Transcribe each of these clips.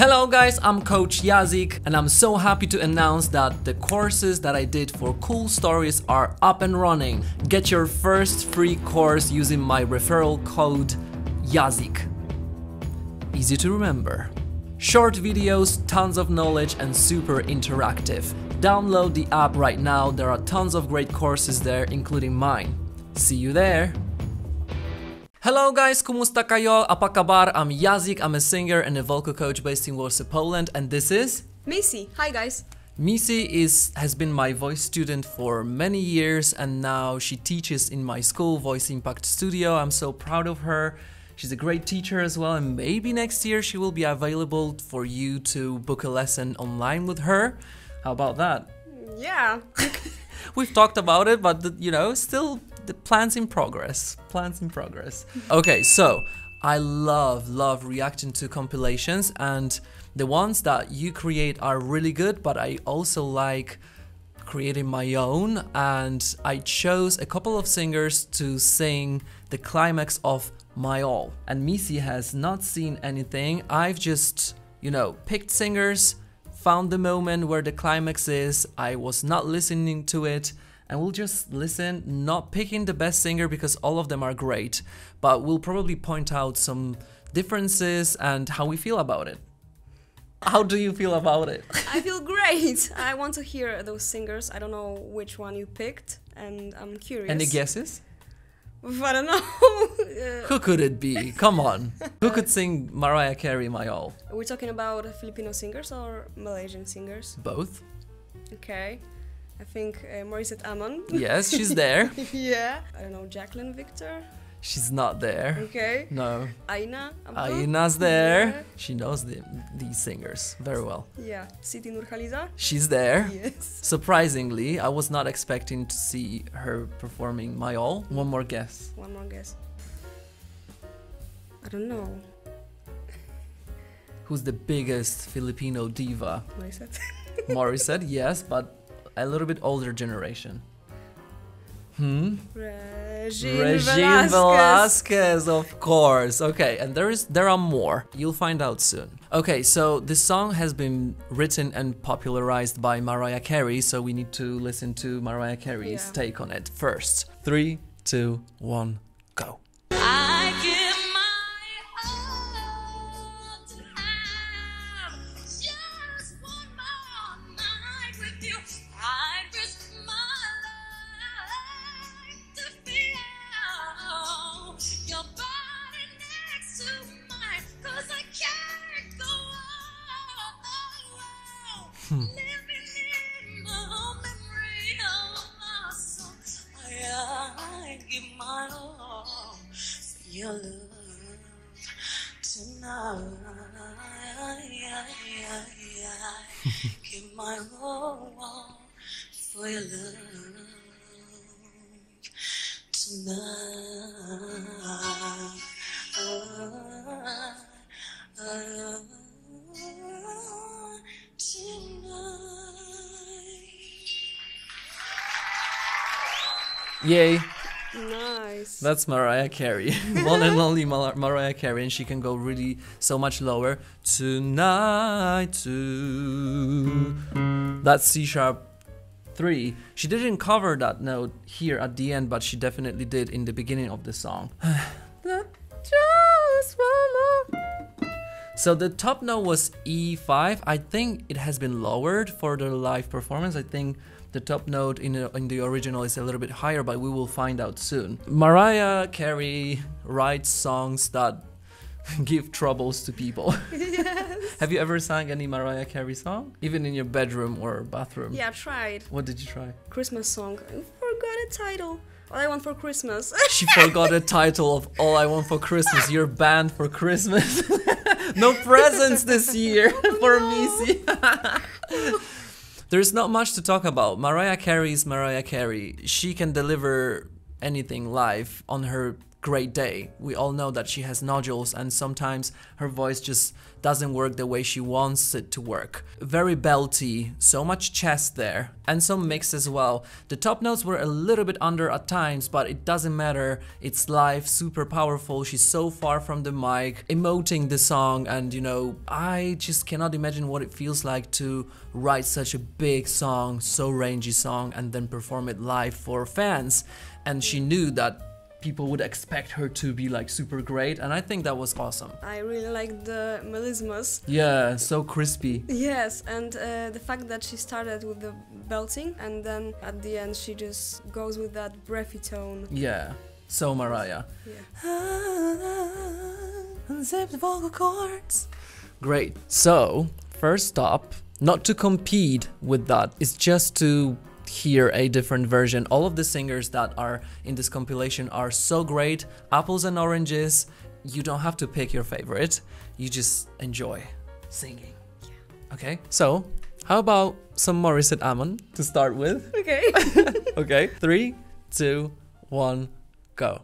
Hello guys, I'm Coach Yazik and I'm so happy to announce that the courses that I did for Cool Stories are up and running. Get your first free course using my referral code Yazik. Easy to remember. Short videos, tons of knowledge and super interactive. Download the app right now, there are tons of great courses there including mine. See you there! Hello guys, kumusta kayo? Apa kabar? I'm Yazik, I'm a singer and a vocal coach based in Warsaw, Poland, and this is MissEe. Hi guys. MissEe has been my voice student for many years and now she teaches in my school, Voice Impact Studio. I'm so proud of her. She's a great teacher as well, and maybe next year she will be available for you to book a lesson online with her. How about that? Yeah. We've talked about it, but still the plans in progress. Plans in progress. Okay, so I love reacting to compilations, and the ones that you create are really good, but I also like creating my own, and I chose a couple of singers to sing the climax of My All. And MissEe has not seen anything. I've just, picked singers, found the moment where the climax is. I was not listening to it, and we'll just listen, not picking the best singer because all of them are great, but we'll probably point out some differences and how we feel about it. How do you feel about it? I feel great. I want to hear those singers. I don't know which one you picked, and I'm curious. Any guesses? I don't know. Who could it be? Come on. Who could sing Mariah Carey, My All? Are we talking about Filipino singers or Malaysian singers? Both. Okay. I think Morissette Amon. Yes, she's there. Yeah. I don't know, Jacqueline Victor? She's not there. Okay. No. Aina? Aina's there. Yeah. She knows these singers very well. Yeah. Siti Nurhaliza? She's there. Yes. Surprisingly, I was not expecting to see her performing My All. One more guess. One more guess. I don't know. Who's the biggest Filipino diva? Morissette. Morissette, yes, but a little bit older generation. Regine Velasquez, of course. Okay, and there are more. You'll find out soon. Okay, so this song has been written and popularized by Mariah Carey, so we need to listen to Mariah Carey's take on it first. 3, 2, 1, go. I give my all to have just one more night with you. I'd risk my life to feel your body next to mine, 'cause I can't go on living in the memory of my soul. I give my all for your love tonight. Give my all for your love Yay. Nice. That's Mariah Carey. One and only Mariah Carey, and she can go really so much lower. Tonight too. That's C-sharp 3. She didn't cover that note here at the end, but she definitely did in the beginning of the song. Just one more. So the top note was E5. I think it has been lowered for the live performance. I think the top note in the original is a little bit higher, but we will find out soon. Mariah Carey writes songs that give troubles to people. Yes. Have you ever sang any Mariah Carey song? Even in your bedroom or bathroom? Yeah, I tried. What did you try? Christmas song. I forgot a title. All I Want for Christmas. She forgot a title of All I Want for Christmas. You're banned for Christmas. No presents this year for MissEe. There's not much to talk about. Mariah Carey is Mariah Carey. She can deliver anything live on her great day. We all know that she has nodules and sometimes her voice just doesn't work the way she wants it to work. Very belty, so much chest there, and some mix as well. The top notes were a little bit under at times, but it doesn't matter. It's live, super powerful. She's so far from the mic, emoting the song, and you know, I just cannot imagine what it feels like to write such a big song, so rangy song, and then perform it live for fans. And she knew that people would expect her to be like super great, and I think that was awesome. I really like the melismas. Yeah, so crispy. Yes, and the fact that she started with the belting and then at the end she just goes with that breathy tone. Yeah, so Mariah. Unzipped vocal cords. Great. So, first stop, not to compete with that, it's just to hear a different version. All of the singers that are in this compilation are so great. Apples and oranges. You don't have to pick your favorite. You just enjoy singing. Yeah. Okay, so how about some Morissette Amon to start with? Okay. Okay, 3, 2, 1, go.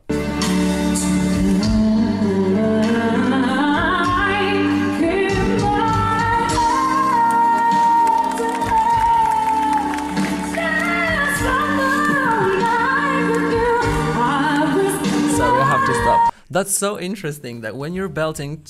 That's so interesting that when you're belting,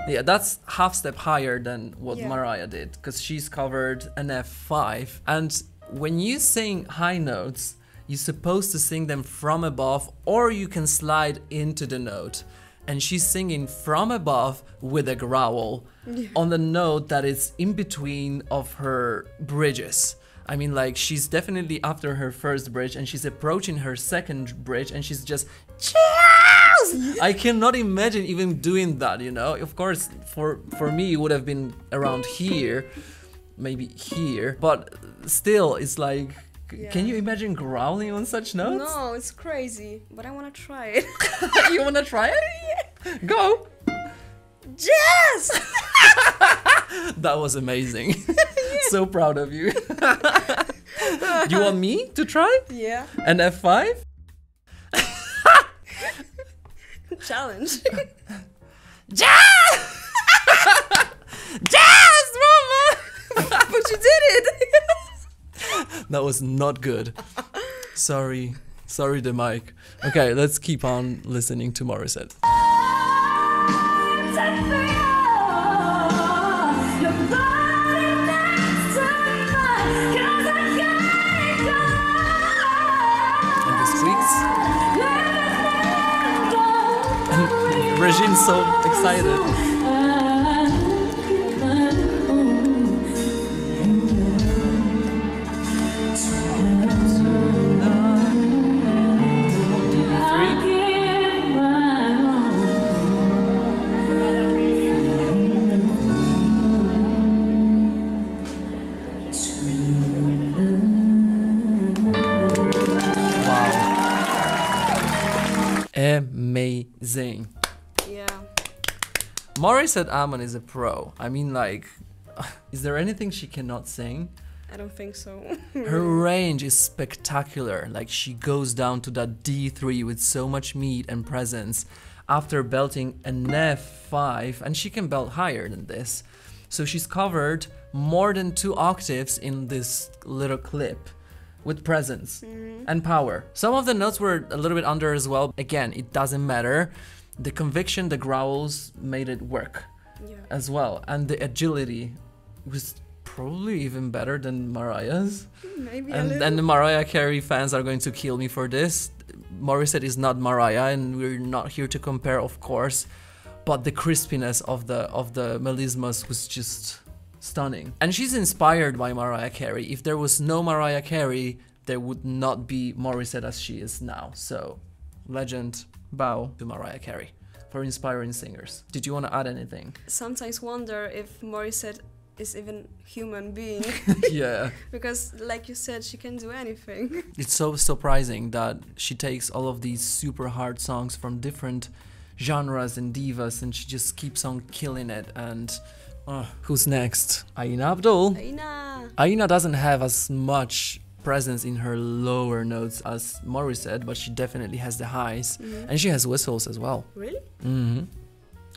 yeah, that's half step higher than what Mariah did, because she's covered an F5. And when you sing high notes, you're supposed to sing them from above, or you can slide into the note. And she's singing from above with a growl on the note that is in between of her bridges. I mean, like, she's definitely after her first bridge and she's approaching her second bridge and she's just cheers! I cannot imagine even doing that, you know? Of course, for me, it would have been around here, maybe here, but still, it's like, can you imagine growling on such notes? No, it's crazy, but I want to try it. You want to try it? Yeah. Go! Yes! That was amazing. So proud of you. You want me to try? Yeah. An F5? Challenge. Jazz! Jazz, mama! But you did it! That was not good. Sorry. Sorry, the mic. Okay, let's keep on listening to Morissette. And Regine's so excited. Amazing. Yeah. Morissette Amon is a pro. I mean, like, is there anything she cannot sing? I don't think so. Her range is spectacular. Like, she goes down to that D3 with so much meat and presence after belting an F5, and she can belt higher than this. So she's covered more than 2 octaves in this little clip with presence and power. Some of the notes were a little bit under as well. Again, it doesn't matter. The conviction, the growls made it work as well. And the agility was probably even better than Mariah's. Maybe and the Mariah Carey fans are going to kill me for this. Morissette is not Mariah, and we're not here to compare, of course. But the crispiness of the melismas was just stunning. And she's inspired by Mariah Carey. If there was no Mariah Carey, there would not be Morissette as she is now. So, legend, bow to Mariah Carey for inspiring singers. Did you want to add anything? Sometimes wonder if Morissette is even human being. Yeah. Because, like you said, she can do anything. It's so surprising that she takes all of these super hard songs from different genres and divas and she just keeps on killing it. And who's next? Aina Abdul. Aina. Aina doesn't have as much presence in her lower notes as Maury said, but she definitely has the highs. And she has whistles as well. Really?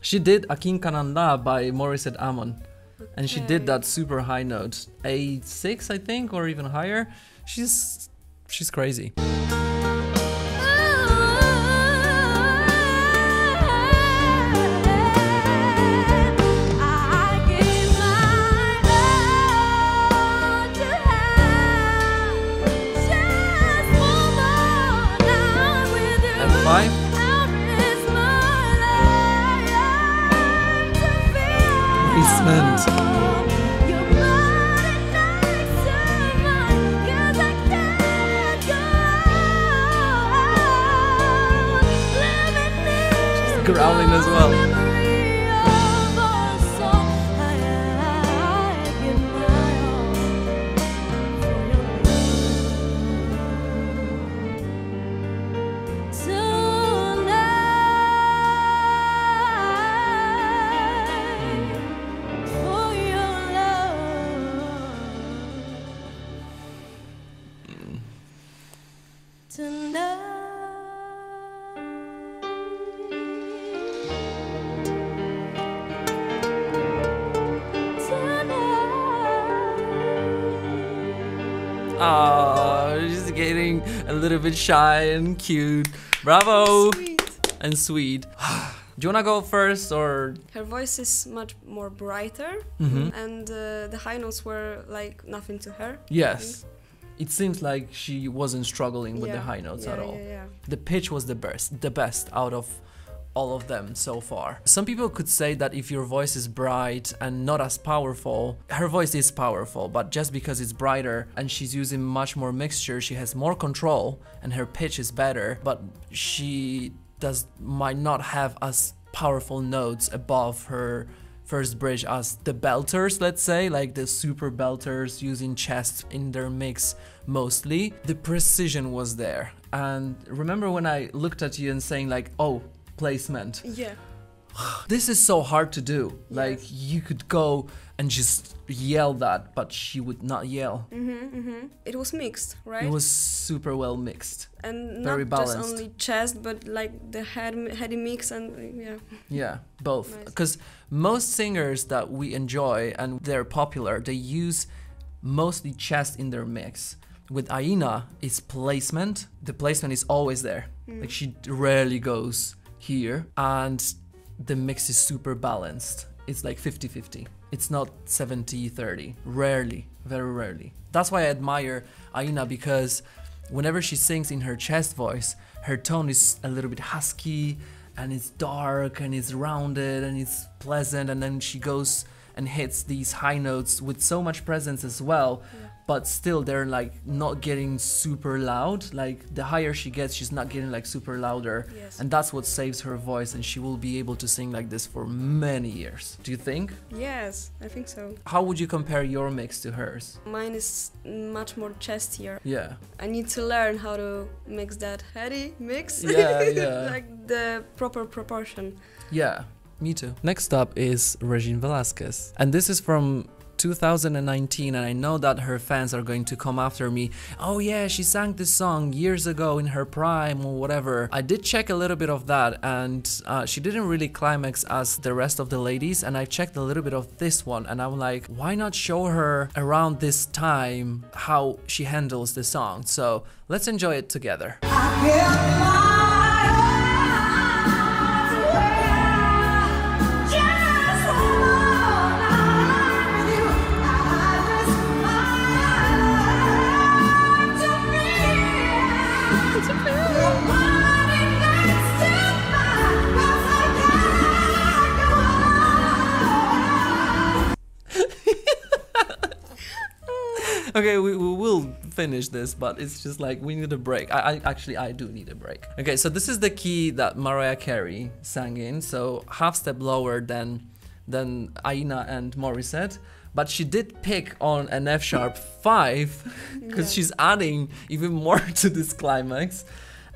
She did Akin Kananda by Morissette Amon. And she did that super high note, A6 I think, or even higher. She's crazy. And 5. Basement. Growling as well. Oh, she's getting a little bit shy and cute. Bravo! Sweet. And sweet. Do you wanna go first or? Her voice is much more brighter, and the high notes were like nothing to her. Yes. It seems like she wasn't struggling with the high notes at all. Yeah. The pitch was the best out of all of them so far. Some people could say that if your voice is bright and not as powerful, her voice is powerful, but just because it's brighter and she's using much more mixture, she has more control and her pitch is better, but she might not have as powerful notes above her first bridge as the belters, let's say, like the super belters using chest in their mix mostly. The precision was there. And remember when I looked at you and saying like, oh, placement. Yeah. This is so hard to do. Like you could go and just yell that, but she would not yell. It was mixed, right? It was super well mixed. And very not balanced. just only chest, but like the heady mix and yeah. Yeah, both. Nice. Because most singers that we enjoy and they're popular, they use mostly chest in their mix. With Aina, it's placement. The placement is always there. Like she rarely goes here, and the mix is super balanced. It's like 50-50. It's not 70-30. Rarely, very rarely. That's why I admire Aina, because whenever she sings in her chest voice, her tone is a little bit husky and it's dark and it's rounded and it's pleasant, and then she goes and hits these high notes with so much presence as well. But still they're like not getting super loud. Like the higher she gets, she's not getting like super louder. Yes. And that's what saves her voice, and she will be able to sing like this for many years. Do you think? Yes, I think so. How would you compare your mix to hers? Mine is much more chestier. Yeah. I need to learn how to mix that heady mix. Yeah. Like the proper proportion. Yeah, me too. Next up is Regine Velasquez. And this is from 2019, and I know that her fans are going to come after me. Oh yeah, she sang this song years ago in her prime or whatever. I did check a little bit of that, and she didn't really climax as the rest of the ladies, and I checked a little bit of this one, and I'm like, why not show her around this time how she handles the song? So let's enjoy it together. Okay, we will finish this, but it's just like we need a break. I do need a break. Okay, so this is the key that Mariah Carey sang in, so half step lower than Aina and Morissette, but she did pick on an F sharp 5 because she's adding even more to this climax.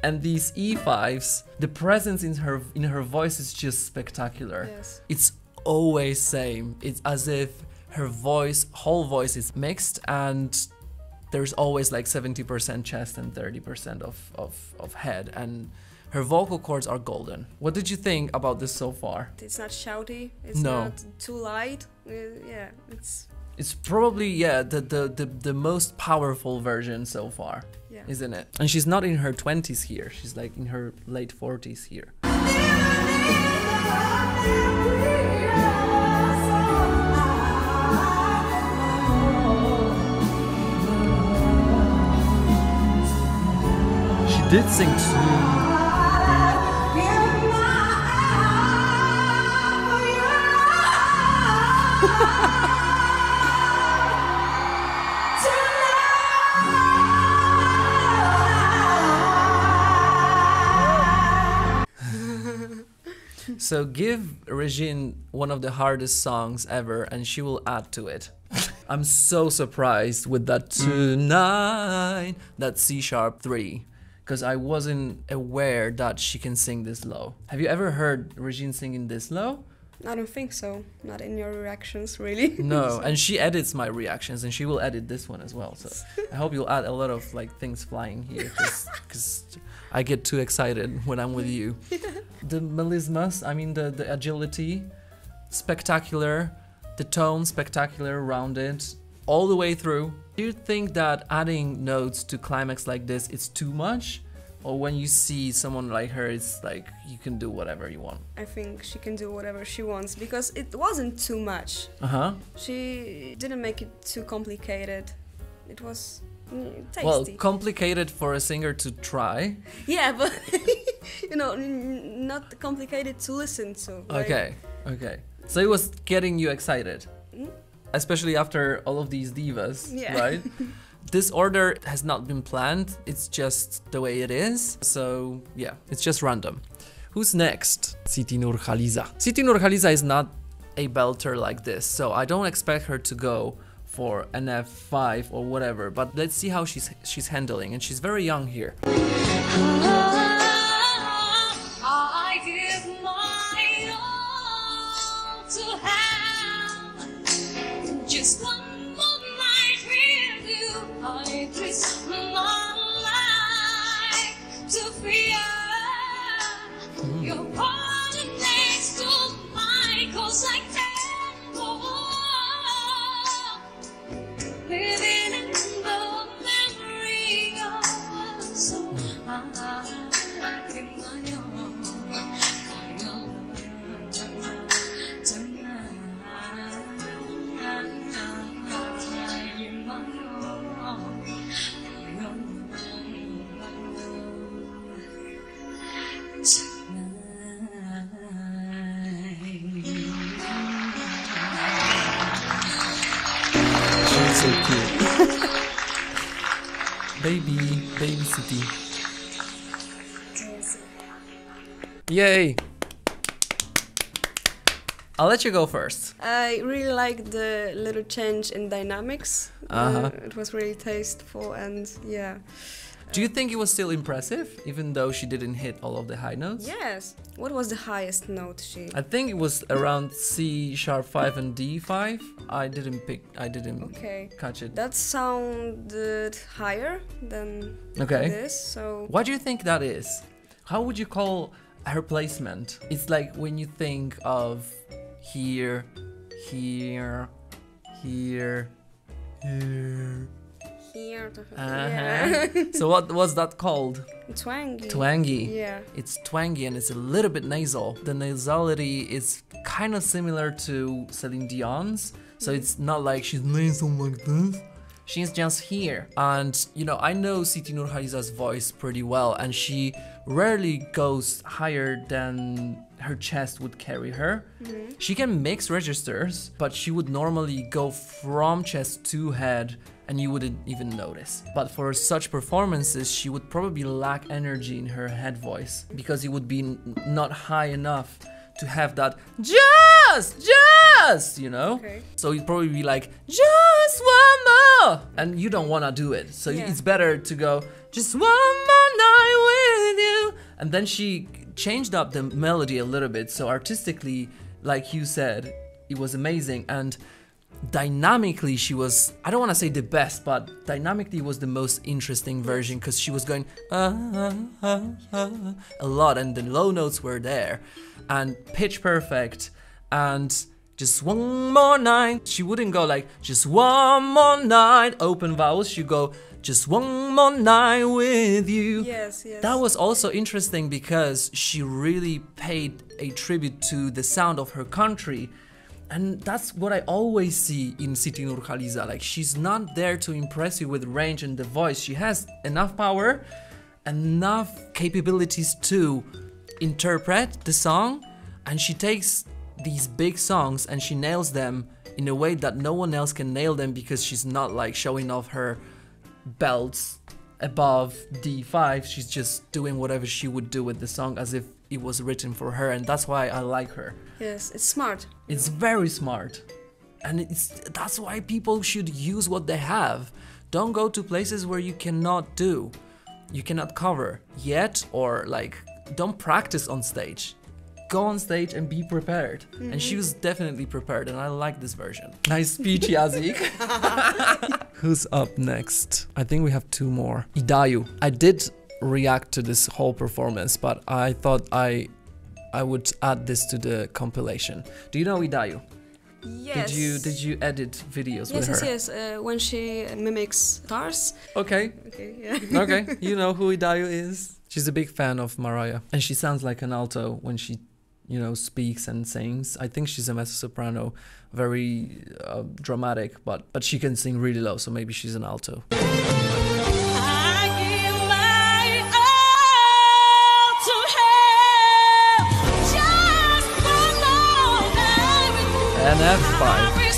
And these E5s, the presence in her voice is just spectacular. Yes. It's always same. It's as if her whole voice is mixed, and there's always like 70% chest and 30% of head, and her vocal cords are golden. What did you think about this so far? It's not shouty. It's No. not too light. Yeah, it's It's probably, yeah, the most powerful version so far, yeah. isn't it? And she's not in her 20s here. She's like in her late 40s here. She did sing too. So give Regine one of the hardest songs ever and she will add to it. I'm so surprised with that tonight, that C-sharp 3, because I wasn't aware that she can sing this low. Have you ever heard Regine singing this low? I don't think so. Not in your reactions, really. No, and she edits my reactions and she will edit this one as well. So I hope you'll add a lot of like things flying here, because I get too excited when I'm with you. The melismas, I mean the agility, spectacular. The tone, spectacular, rounded, all the way through. Do you think that adding notes to climax like this is too much? Or when you see someone like her, it's like you can do whatever you want? I think she can do whatever she wants because it wasn't too much. Uh-huh. She didn't make it too complicated. It was tasty. Well, complicated for a singer to try. Yeah, but you know, not complicated to listen to. Right? Okay, okay. So it was getting you excited, especially after all of these divas, Yeah. right? This order has not been planned, it's just the way it is. So yeah, it's just random. Who's next? Siti Nurhaliza. Siti Nurhaliza is not a belter like this, so I don't expect her to go for an F5 or whatever, but let's see how she's handling, and she's very young here. I give my all to have just one more night with you. I risk my life to fear your body next to mine, 'cause I can't go on living in the memory of us. So I give my all She's so cute. Baby Siti. Yay! I'll let you go first. I really liked the little change in dynamics. Uh-huh. It was really tasteful and yeah. Do you think it was still impressive, even though she didn't hit all of the high notes? Yes. What was the highest note she? I think it was around C#5 and D5. I didn't Okay. catch it. That sounded higher than Okay. this, so What do you think that is? How would you call her placement? It's like when you think of here, here, here, here. here. Uh-huh. So what was that called? Twangy. Twangy. Yeah. It's twangy and it's a little bit nasal. The nasality is kind of similar to Celine Dion's, so it's not like she's nasal like this. She's just here. And, you know, I know Siti Nurhaliza's voice pretty well, and she rarely goes higher than her chest would carry her. She can mix registers, but she would normally go from chest to head, and you wouldn't even notice. But for such performances, she would probably lack energy in her head voice, because it would be not high enough to have that just, you know? Okay. So you'd probably be like, just one more! And you don't want to do it. So Yeah. it's better to go, just one more night with you. And then she changed up the melody a little bit. So artistically, like you said, it was amazing. And dynamically she was, I don't want to say the best, but dynamically was the most interesting version because she was going a lot, and the low notes were there and pitch perfect, and just one more night. She wouldn't go like just one more night open vowels, she go just one more night with you. Yes, yes. That was also interesting because she really paid a tribute to the sound of her country. And that's what I always see in Siti Nurhaliza. Like, she's not there to impress you with range and the voice. She has enough power, enough capabilities to interpret the song, and she takes these big songs and she nails them in a way that no one else can nail them, because she's not like showing off her belts above D5. She's just doing whatever she would do with the song as if it was written for her, and that's why I like her. Yes, it's smart. It's very smart, and that's why people should use what they have. Don't go to places where you cannot cover yet, or like don't practice on stage. Go on stage and be prepared. And she was definitely prepared, and I like this version. Nice speech, Yazik. Who's up next? I think we have two more. Idayu. I did react to this whole performance, but I thought I would add this to the compilation. Do you know Idayu? Yes. Did you edit videos with her? Yes. When she mimics stars. Okay. Okay, yeah. Okay. You know who Idayu is? She's a big fan of Mariah, and she sounds like an alto when she, speaks and sings. I think she's a mezzo-soprano, very dramatic, but she can sing really low, so maybe she's an alto. I give my all to her, just for love And F5.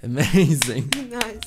Amazing. Nice.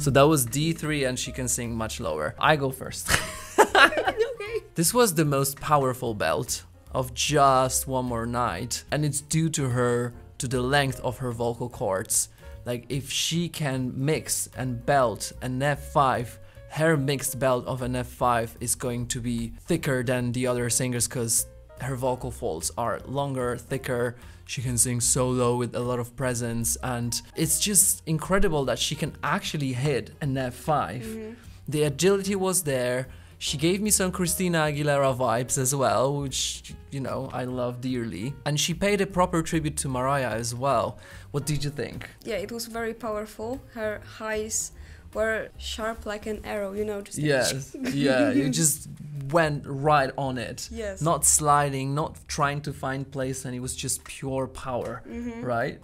So that was D3, and she can sing much lower. I go first. Okay. This was the most powerful belt of Just One More Night, and it's due to the length of her vocal cords. Like, if she can mix and belt an F5, her mixed belt of an F5 is going to be thicker than the other singers, because her vocal folds are longer, thicker. She can sing solo with a lot of presence, and it's just incredible that she can actually hit an F5. The agility was there. She gave me some Christina Aguilera vibes as well, which, I love dearly. And she paid a proper tribute to Mariah as well. What did you think? Yeah, it was very powerful. Her highs were sharp like an arrow, just like Yes, yeah, you just went right on it. Yes. Not sliding, not trying to find place, and it was just pure power, right?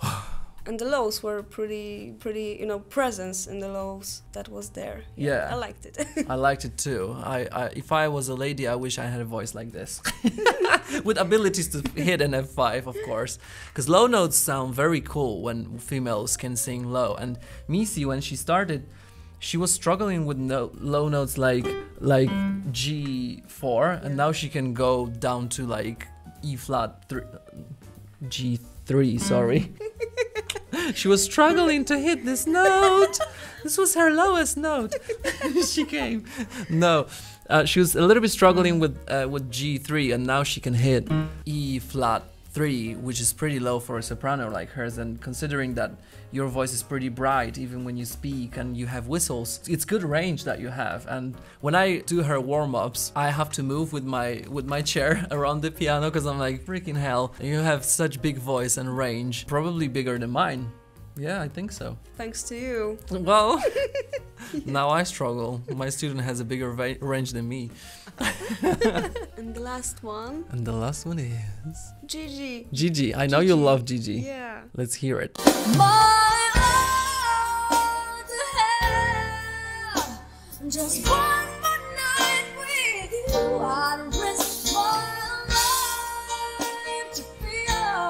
And the lows were pretty, presence in the lows that was there. Yeah. I liked it. I liked it too. If I was a lady, I wish I had a voice like this. With abilities to hit an F5, of course. Because low notes sound very cool when females can sing low. And MissEe, when she started, she was struggling with low notes like G4, and now she can go down to like E flat 3, G3, sorry. She was struggling to hit this note. This was her lowest note. She came. No, she was a little bit struggling with G3, and now she can hit E flat 3, which is pretty low for a soprano like hers. And considering that your voice is pretty bright even when you speak and you have whistles, it's good range that you have. And when I do her warm-ups, I have to move with my chair around the piano, because I'm like, freaking hell, you have such big voice and range, probably bigger than mine. Yeah, I think so. Thanks to you. Well, now I struggle. My student has a bigger range than me. And the last one, And the last one is Gigi. Gigi. I know you Gigi. love Gigi. Yeah. Let's hear it. My all to have just one more night with you. I'd risk my life to feel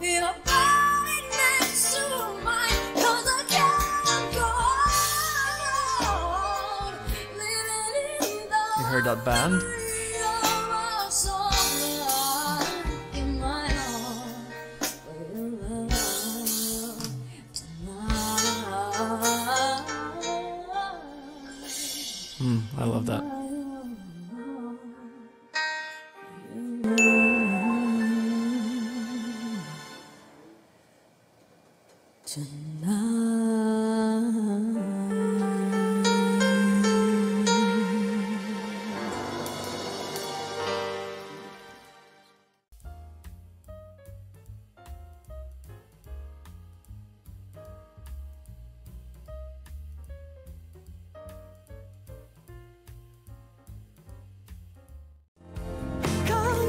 your body next to mine. 'Cause I can't go on living in the You heard that band? I love that.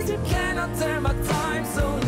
You cannot turn back time, so